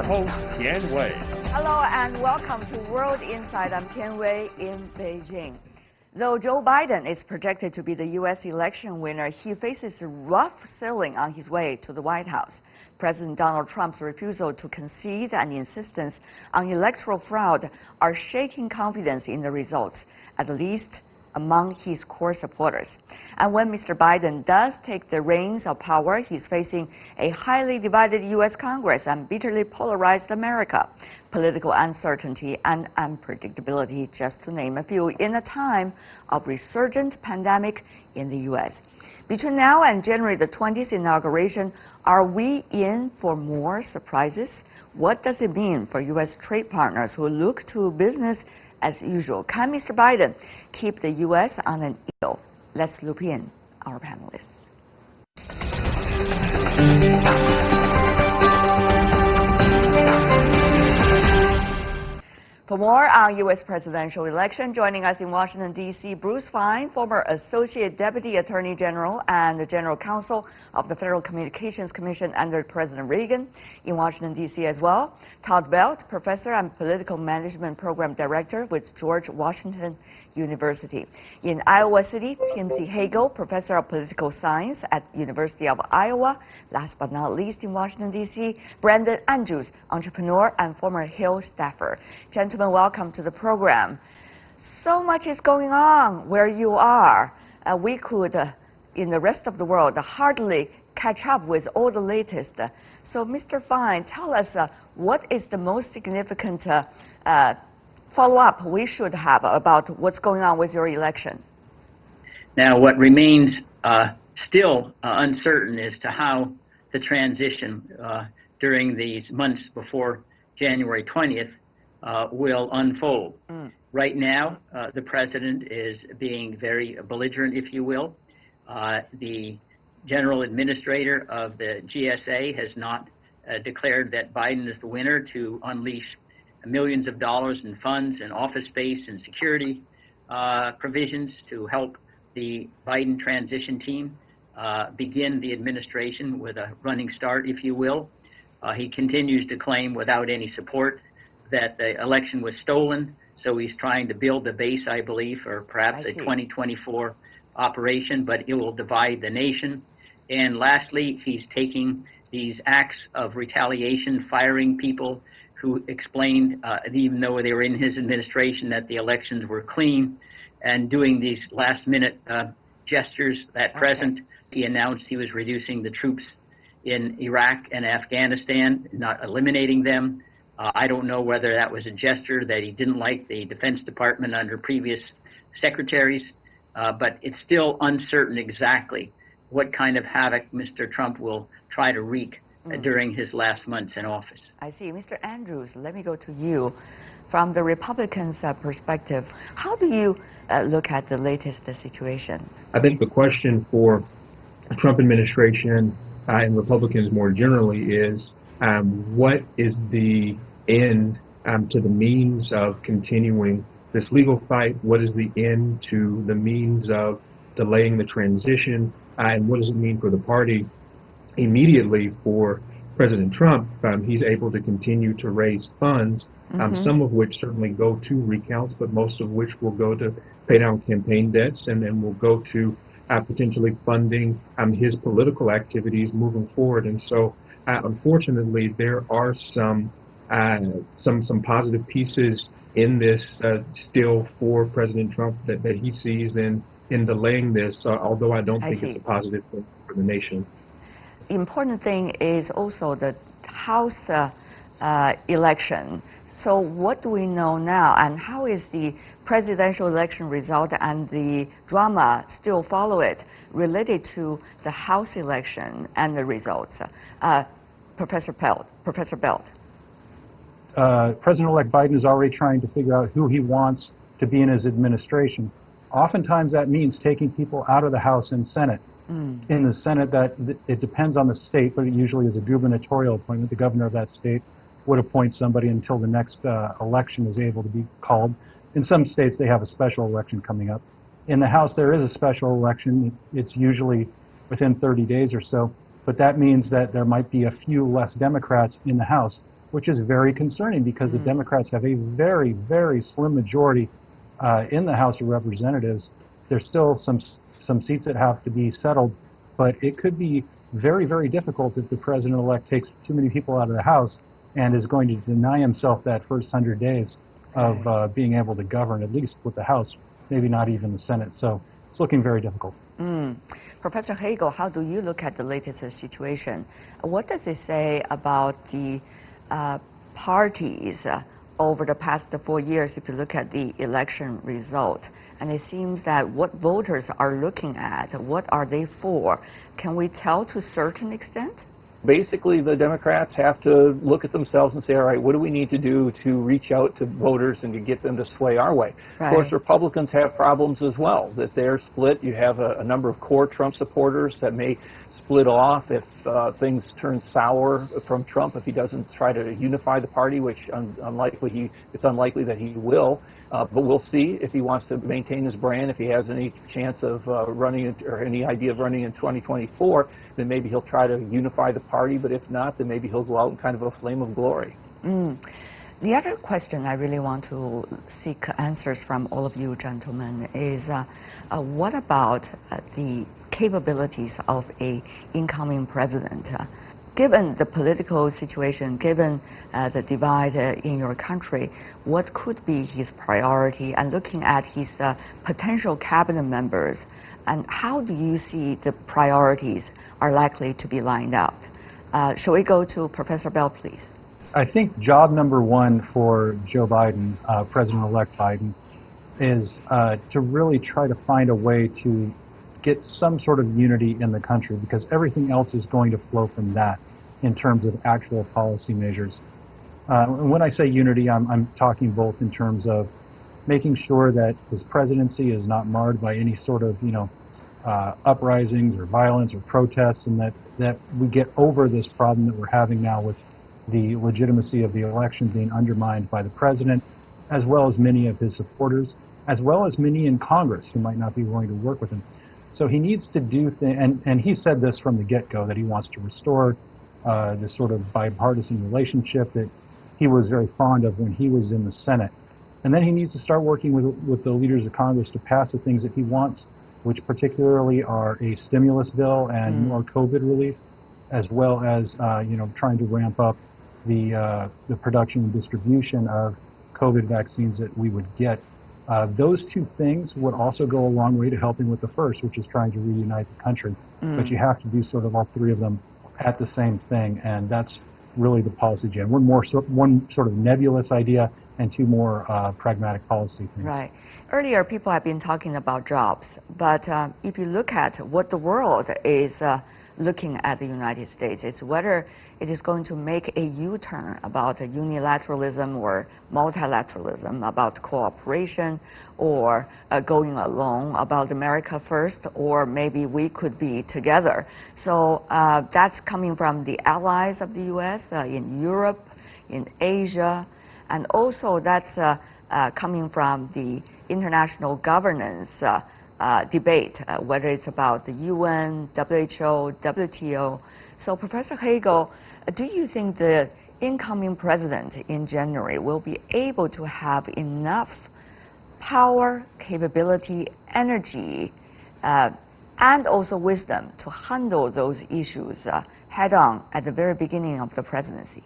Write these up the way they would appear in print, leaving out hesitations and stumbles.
your host, Tian Wei. Hello and welcome to World Insight. I'm Tian Wei in Beijing. Though Joe Biden is projected to be the U.S. election winner, he faces a rough ceiling on his way to the White House. President Donald Trump's refusal to concede and insistence on electoral fraud are shaking confidence in the results, at least among his core supporters. And when Mr. Biden does take the reins of power, he's facing a highly divided U.S. Congress and bitterly polarized America, political uncertainty and unpredictability, just to name a few, in a time of resurgent pandemic in the U.S. Between now and January the 20th inauguration, are we in for more surprises? What does it mean for U.S. trade partners who look to business as usual? Can Mr. Biden keep the U.S. on an eel? Let's loop in our panelists. For more on U.S. presidential election, joining us in Washington, D.C., Bruce Fein, former Associate Deputy Attorney General and the General Counsel of the Federal Communications Commission under President Reagan. In Washington, D.C. as well, Todd Belt, Professor and Political Management Program Director with George Washington University. In Iowa City, Timothy Hagel, Professor of Political Science at University of Iowa. Last but not least, in Washington, D.C., Brandon Andrews, entrepreneur and former Hill staffer. Gentlemen, welcome to the program. So much is going on where you are. We could, in the rest of the world, hardly catch up with all the latest. So, Mr. Fein, tell us what is the most significant follow-up we should have about what's going on with your election? Now, what remains still uncertain as to how the transition during these months before January 20th will unfold. Right now, the president is being very belligerent, if you will. The general administrator of the GSA has not declared that Biden is the winner to unleash millions of dollars in funds and office space and security provisions to help the Biden transition team begin the administration with a running start, if you will. He continues to claim without any support that the election was stolen, so he's trying to build a base, I believe, for perhaps a 2024 operation, but it will divide the nation. And lastly, he's taking these acts of retaliation, firing people who explained, even though they were in his administration, that the elections were clean, and doing these last-minute gestures at present. He announced he was reducing the troops in Iraq and Afghanistan, not eliminating them. I don't know whether that was a gesture that he didn't like the Defense Department under previous secretaries, but it's still uncertain exactly what kind of havoc Mr. Trump will try to wreak during his last months in office. I see. Mr. Andrews, let me go to you. From the Republicans' perspective, how do you look at the latest situation? I think the question for the Trump administration and Republicans more generally is what is the end to the means of continuing this legal fight? What is the end to the means of delaying the transition? And what does it mean for the party? Immediately for President Trump, he's able to continue to raise funds, some of which certainly go to recounts, but most of which will go to pay down campaign debts and then will go to potentially funding his political activities moving forward. And so, unfortunately, there are some positive pieces in this still for President Trump that he sees in delaying this, although I don't think it's a positive thing for the nation. The important thing is also the House election. So what do we know now, and how is the presidential election result and the drama still follow it related to the House election and the results? Professor Belt. President-elect Biden is already trying to figure out who he wants to be in his administration. Oftentimes that means taking people out of the House and Senate. In the Senate, it depends on the state, but it usually is a gubernatorial appointment. The governor of that state would appoint somebody until the next election is able to be called. In some states, they have a special election coming up. In the House, there is a special election. It's usually within 30 days or so, but that means that there might be a few less Democrats in the House. which is very concerning because the Democrats have a very, very slim majority in the House of Representatives. There's still some seats that have to be settled, but it could be very, very difficult if the president-elect takes too many people out of the House and is going to deny himself that first 100 days of being able to govern, at least with the House, maybe not even the Senate. So it's looking very difficult. Professor Hagel, how do you look at the latest situation? What does it say about the parties over the past 4 years if you look at the election result? And it seems that what voters are looking at, what are they for? Can we tell to a certain extent? Basically, the Democrats have to look at themselves and say, all right, what do we need to do to reach out to voters and to get them to sway our way? Right. Of course, Republicans have problems as well, that they're split. You have a number of core Trump supporters that may split off if things turn sour from Trump, if he doesn't try to unify the party, which it's unlikely that he will. But we'll see if he wants to maintain his brand, if he has any chance of running or any idea of running in 2024, then maybe he'll try to unify the party, but if not, then maybe he'll go out in kind of a flame of glory. The other question I really want to seek answers from all of you gentlemen is what about the capabilities of an incoming president? Given the political situation, given the divide in your country, what could be his priority? And looking at his potential cabinet members, and how do you see the priorities are likely to be lined out? Shall we go to Professor Bell, please? I think job number one for Joe Biden, President-elect Biden, is to really try to find a way to get some sort of unity in the country, because everything else is going to flow from that in terms of actual policy measures. When I say unity, I'm talking both in terms of making sure that his presidency is not marred by any sort of, uprisings or violence or protests, and that we get over this problem that we're having now with the legitimacy of the election being undermined by the president, as well as many of his supporters, as well as many in Congress who might not be willing to work with him. So he needs to do things, and he said this from the get-go, that he wants to restore this sort of bipartisan relationship that he was very fond of when he was in the Senate. And then he needs to start working with the leaders of Congress to pass the things that he wants, which particularly are a stimulus bill and more COVID relief, as well as trying to ramp up the production and distribution of COVID vaccines that we would get. Those two things would also go a long way to helping with the first, which is trying to reunite the country. But you have to do sort of all three of them at the same thing, and that's really the policy agenda. One sort of nebulous idea, and two more pragmatic policy things. Right. Earlier, people have been talking about jobs, but if you look at what the world is looking at the United States, it's whether it is going to make a U-turn about unilateralism or multilateralism, about cooperation, or going alone, about America first, or maybe we could be together. So that's coming from the allies of the U.S. In Europe, in Asia, and also that's coming from the international governance debate, whether it's about the UN, WHO, WTO. So Professor Hagel, do you think the incoming president in January will be able to have enough power, capability, energy, and also wisdom to handle those issues head-on at the very beginning of the presidency?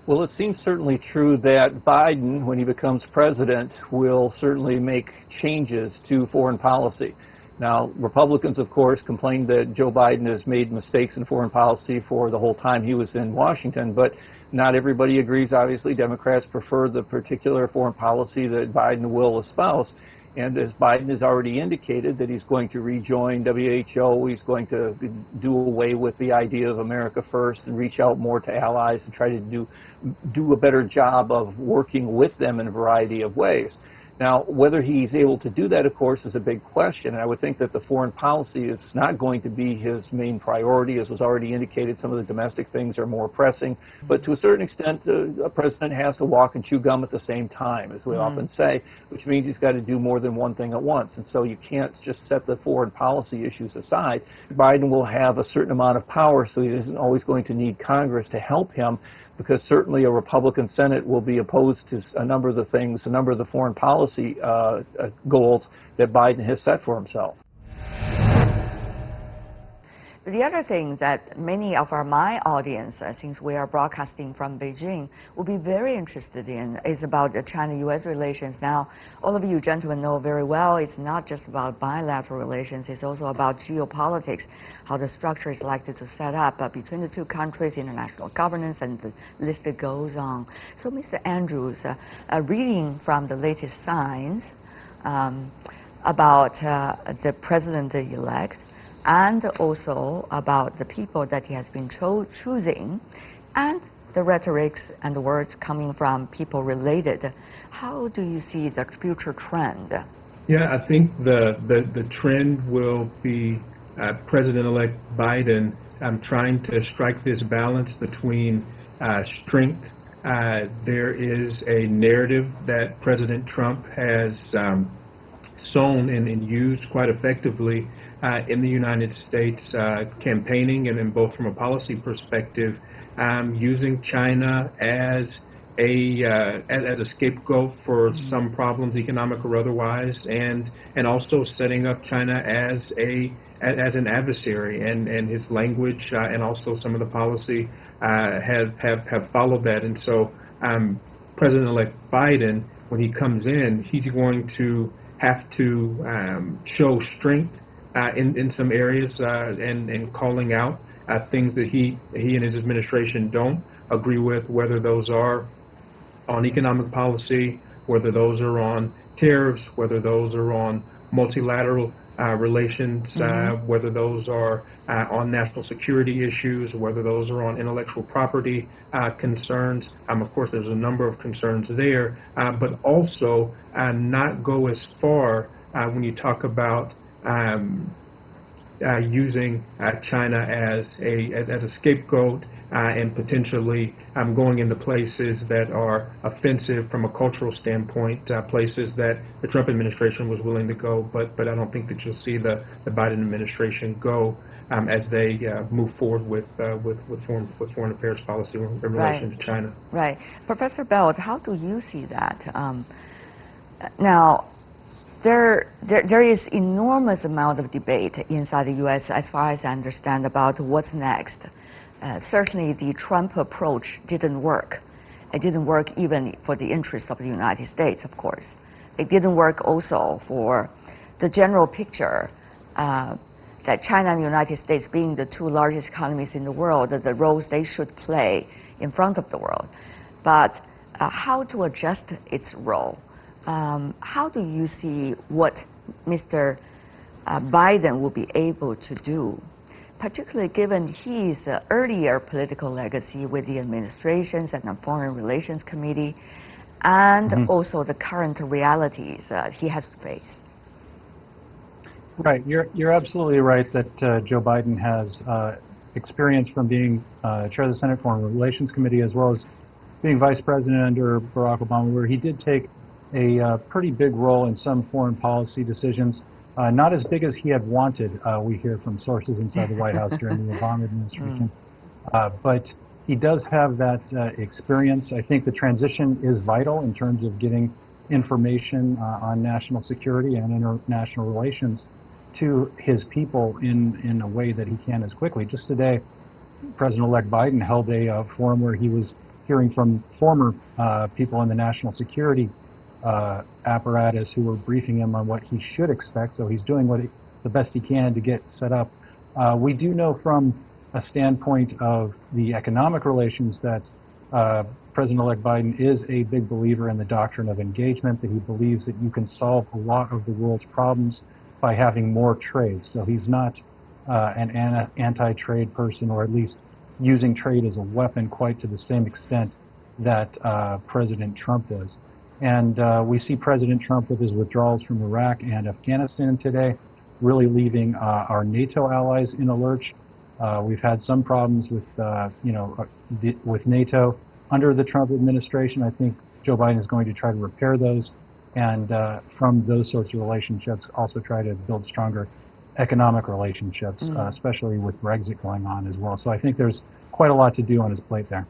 Well, it seems certainly true that Biden, when he becomes president, will certainly make changes to foreign policy. Now, Republicans, of course, complained that Joe Biden has made mistakes in foreign policy for the whole time he was in Washington, but not everybody agrees. Obviously, Democrats prefer the particular foreign policy that Biden will espouse. And as Biden has already indicated that he's going to rejoin WHO, he's going to do away with the idea of America first and reach out more to allies and try to do a better job of working with them in a variety of ways. Now, whether he's able to do that, of course, is a big question. And I would think that the foreign policy is not going to be his main priority, as was already indicated. Some of the domestic things are more pressing. But to a certain extent, a president has to walk and chew gum at the same time, as we often say, which means he's got to do more than one thing at once. And so you can't just set the foreign policy issues aside. Biden will have a certain amount of power, so he isn't always going to need Congress to help him, because certainly a Republican Senate will be opposed to a number of the things, a number of the foreign policy goals that Biden has set for himself. The other thing that many of my audience, since we are broadcasting from Beijing, will be very interested in is about the China-U.S. relations. Now, all of you gentlemen know very well it's not just about bilateral relations, it's also about geopolitics, how the structure is likely to set up between the two countries, international governance, and the list goes on. So, Mr. Andrews, reading from the latest signs about the president-elect, and also about the people that he has been choosing, and the rhetorics and the words coming from people related. How do you see the future trend? Yeah, I think the trend will be President-elect Biden trying to strike this balance between strength. There is a narrative that President Trump has sown and used quite effectively in the United States, campaigning and both from a policy perspective, using China as a scapegoat for some problems, economic or otherwise, and also setting up China as an adversary, and his language and also some of the policy have followed that. And so President-elect Biden, when he comes in, he's going to have to show strength in some areas and calling out things that he and his administration don't agree with, whether those are on economic policy, whether those are on tariffs, whether those are on multilateral relations, whether those are on national security issues, whether those are on intellectual property concerns. Of course, there's a number of concerns there, but also not go as far when you talk about using China as a scapegoat and potentially going into places that are offensive from a cultural standpoint, places that the Trump administration was willing to go, but I don't think that you'll see the Biden administration go as they move forward with foreign affairs policy in relation to China. Right. Professor Belt, how do you see that? Now, there is enormous amount of debate inside the U.S., as far as I understand, about what's next. Certainly, the Trump approach didn't work. It didn't work even for the interests of the United States, of course. It didn't work also for the general picture that China and the United States, being the two largest economies in the world, the roles they should play in front of the world. But how to adjust its role? How do you see what Mr. Biden will be able to do, particularly given his earlier political legacy with the administrations and the Foreign Relations Committee, and also the current realities he has to face? Right. You're absolutely right that Joe Biden has experience from being chair of the Senate Foreign Relations Committee, as well as being vice president under Barack Obama, where he did take a pretty big role in some foreign policy decisions, not as big as he had wanted, we hear from sources inside the White House during the Obama administration. But he does have that experience. I think the transition is vital in terms of getting information on national security and international relations to his people in a way that he can as quickly. Just today, President-elect Biden held a forum where he was hearing from former people in the national security apparatus who were briefing him on what he should expect. So he's doing the best he can to get set up. We do know from a standpoint of the economic relations that President-elect Biden is a big believer in the doctrine of engagement, that he believes that you can solve a lot of the world's problems by having more trade. So he's not an anti-trade person, or at least using trade as a weapon quite to the same extent that President Trump is. And we see President Trump with his withdrawals from Iraq and Afghanistan today, really leaving our NATO allies in a lurch. We've had some problems with, with NATO under the Trump administration. I think Joe Biden is going to try to repair those, and from those sorts of relationships, also try to build stronger economic relationships, especially with Brexit going on as well. So I think there's quite a lot to do on his plate there.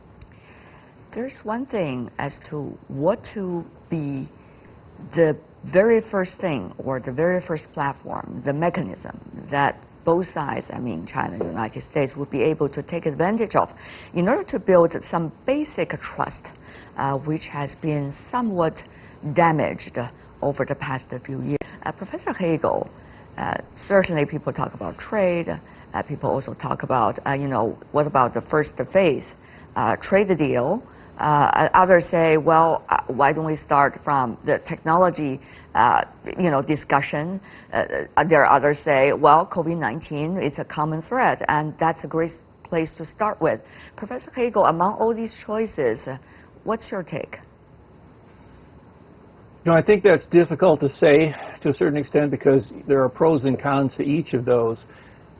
There's one thing as to what to be the very first thing or the very first platform, the mechanism that both sides, I mean China and the United States, would be able to take advantage of in order to build some basic trust, which has been somewhat damaged over the past few years. Professor Hagel, certainly people talk about trade. People also talk about, what about the first phase, trade deal? Others say, well, why don't we start from the technology, discussion? There are others say, well, COVID-19 is a common threat, and that's a great place to start with. Professor Hagel, among all these choices, what's your take? I think that's difficult to say to a certain extent because there are pros and cons to each of those.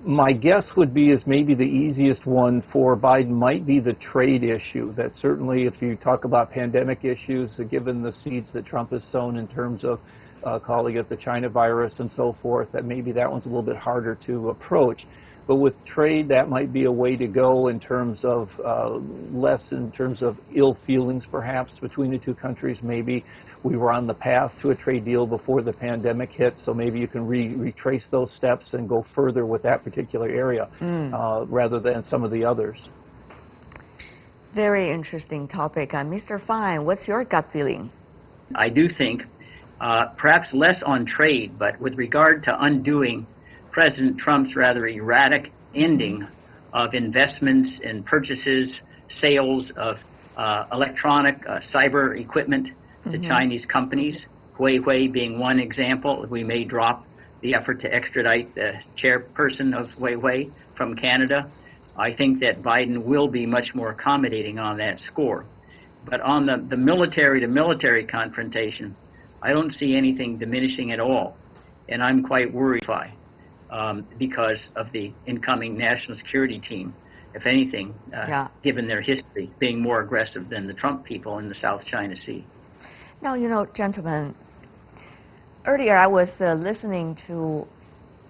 My guess would be is maybe the easiest one for Biden might be the trade issue. That certainly, if you talk about pandemic issues, given the seeds that Trump has sown in terms of calling it the China virus and so forth, that maybe that one's a little bit harder to approach. But with trade, that might be a way to go in terms of less in terms of ill feelings, perhaps, between the two countries. Maybe we were on the path to a trade deal before the pandemic hit, so maybe you can retrace those steps and go further with that particular area rather than some of the others. Very interesting topic. Mr. Fine, what's your gut feeling? I do think perhaps less on trade, but with regard to undoing President Trump's rather erratic ending of investments and purchases, sales of electronic cyber equipment to Chinese companies, Huawei being one example. We may drop the effort to extradite the chairperson of Huawei from Canada. I think that Biden will be much more accommodating on that score. But on the military-to-military confrontation, I don't see anything diminishing at all. And I'm quite worried because of the incoming national security team, if anything, given their history, being more aggressive than the Trump people in the South China Sea. Now, gentlemen, earlier I was listening to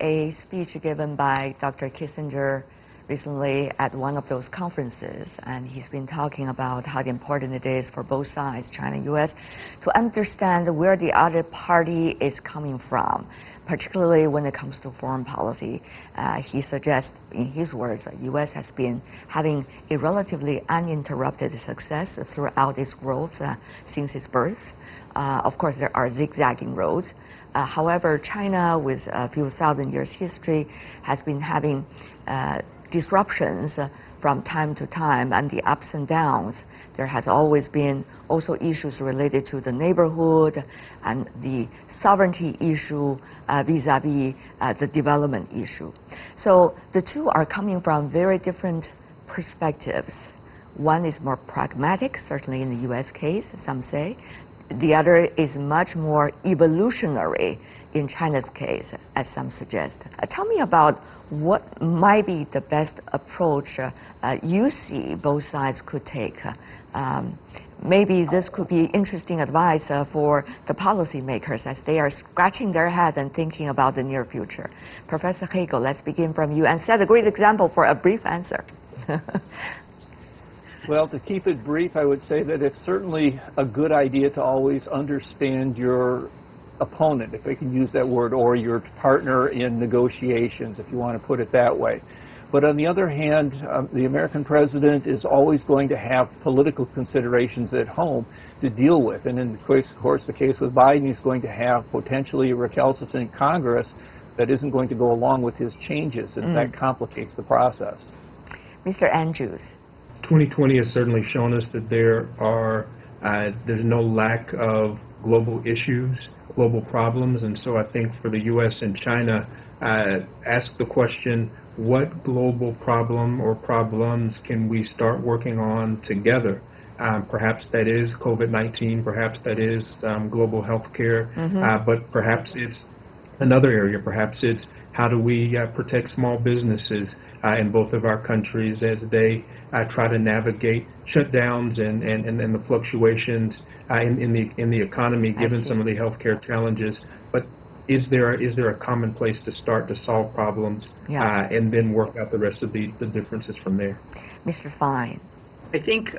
a speech given by Dr. Kissinger recently at one of those conferences, and he's been talking about how important it is for both sides, China and U.S., to understand where the other party is coming from, particularly when it comes to foreign policy. He suggests, in his words, that U.S. has been having a relatively uninterrupted success throughout its growth since its birth. Of course, there are zigzagging roads. However, China, with a few thousand years history, has been having disruptions from time to time, and the ups and downs. There has always been also issues related to the neighborhood and the sovereignty issue vis-a-vis the development issue. So the two are coming from very different perspectives. One is more pragmatic, certainly in the U.S. case, some say. The other is much more evolutionary in China's case, as some suggest. Tell me about what might be the best approach you see both sides could take. Maybe this could be interesting advice for the policymakers as they are scratching their head and thinking about the near future. Professor Hagel, let's begin from you and set a great example for a brief answer. Well, to keep it brief, I would say that it's certainly a good idea to always understand your opponent, if I can use that word, or your partner in negotiations, if you want to put it that way. But on the other hand, the American president is always going to have political considerations at home to deal with. And in the case, of course, the case with Biden, he's going to have potentially a recalcitrant Congress that isn't going to go along with his changes, and that complicates the process. Mr. Andrews. 2020 has certainly shown us that there's no lack of global issues, global problems, and so I think for the U.S. and China, ask the question, what global problem or problems can we start working on together Perhaps that is COVID-19, perhaps that is global health care, but perhaps it's another area. Perhaps it's how do we protect small businesses in both of our countries as they try to navigate shutdowns and the fluctuations in the economy, given some of the healthcare challenges. But is there a common place to start to solve problems and then work out the rest of the differences from there? Mr. Fine. I think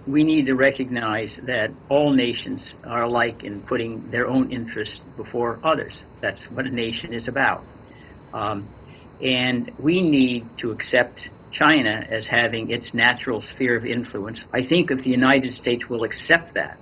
we need to recognize that all nations are alike in putting their own interests before others. That's what a nation is about. And we need to accept China as having its natural sphere of influence. I think if the United States will accept that,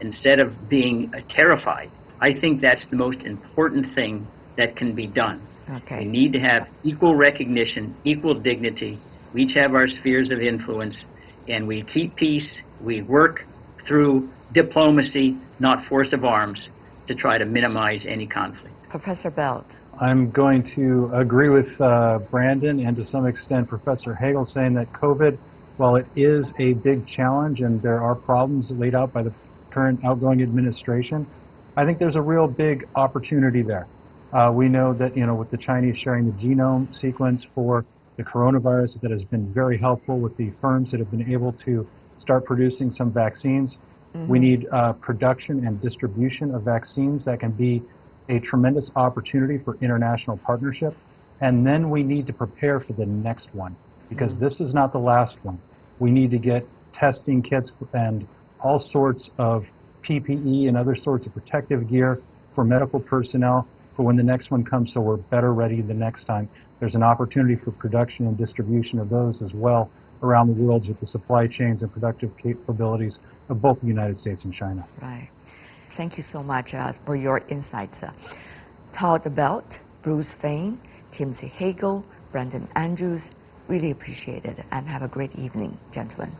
instead of being terrified, I think that's the most important thing that can be done. Okay. We need to have equal recognition, equal dignity. We each have our spheres of influence, and we keep peace. We work through diplomacy, not force of arms, to try to minimize any conflict. Professor Belt. I'm going to agree with Brandon and to some extent Professor Hagel, saying that COVID, while it is a big challenge and there are problems laid out by the current outgoing administration, I think there's a real big opportunity there. We know that, with the Chinese sharing the genome sequence for the coronavirus, that has been very helpful with the firms that have been able to start producing some vaccines. We need production and distribution of vaccines that can be a tremendous opportunity for international partnership. And then we need to prepare for the next one, because this is not the last one. We need to get testing kits and all sorts of PPE and other sorts of protective gear for medical personnel for when the next one comes, so we're better ready the next time. There's an opportunity for production and distribution of those as well around the world with the supply chains and productive capabilities of both the United States and China. Right. Thank you so much for your insights. Todd Belt, Bruce Fain, Timothy Hagel, Brandon Andrews, really appreciate it, and have a great evening, gentlemen.